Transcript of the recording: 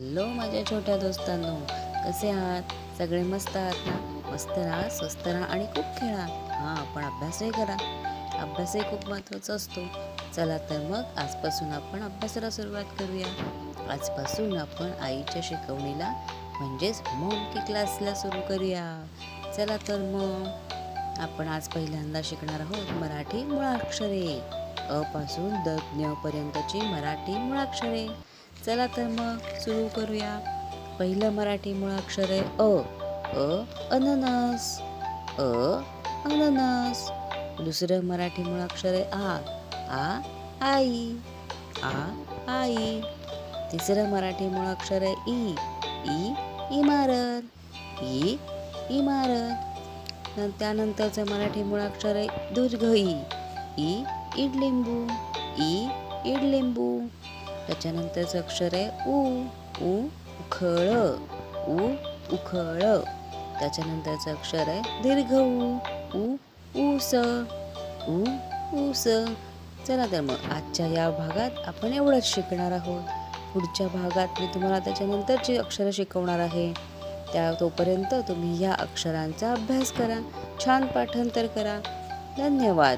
Hello माझ्या छोट्या दोस्तांनो, कसे आहात? सगळे मस्त आहात ना? मस्त राहा, स्वस्त राहा आणि खूप खेळा. पण अभ्यासही करा. अभ्यासही खूप महत्त्वाचा असतो. चला तर मग आजपासून आपण अभ्यासाला सुरुवात करूया. आजपासून आपण आईच्या शिकवणीला म्हणजेच मॉम की क्लासला सुरू करूया. चला तर मग आपण आज पहिल्यांदा शिकणार आहोत मराठी मुळाक्षरे. अ पासून द ज्ञ पर्यंतची मराठी मुळाक्षरे. चला तर मग सुरू करूया. पहिलं मराठी मुळाक्षर आहे अ. अननस. अ अननस. दुसरं मराठी मुळाक्षर आहे आ. आई. आ आई. तिसरं मराठी मुळाक्षर आहे ई. इमारत. इमारत. त्यानंतरचं मराठी मुळाक्षर आहे दीर्घ ई. इडलिंबू. इडलिंबू. त्याच्यानंतरचं अक्षर आहे उखळ. उखळ. त्याच्यानंतरचं अक्षर आहे दीर्घ ऊस. ऊस. चला तर मग आजच्या या भागात आपण एवढंच शिकणार आहोत. पुढच्या भागात मी तुम्हाला त्याच्यानंतरची अक्षरं शिकवणार आहे. तोपर्यंत तुम्ही या अक्षरांचा अभ्यास करा, छान पाठांतर करा. धन्यवाद.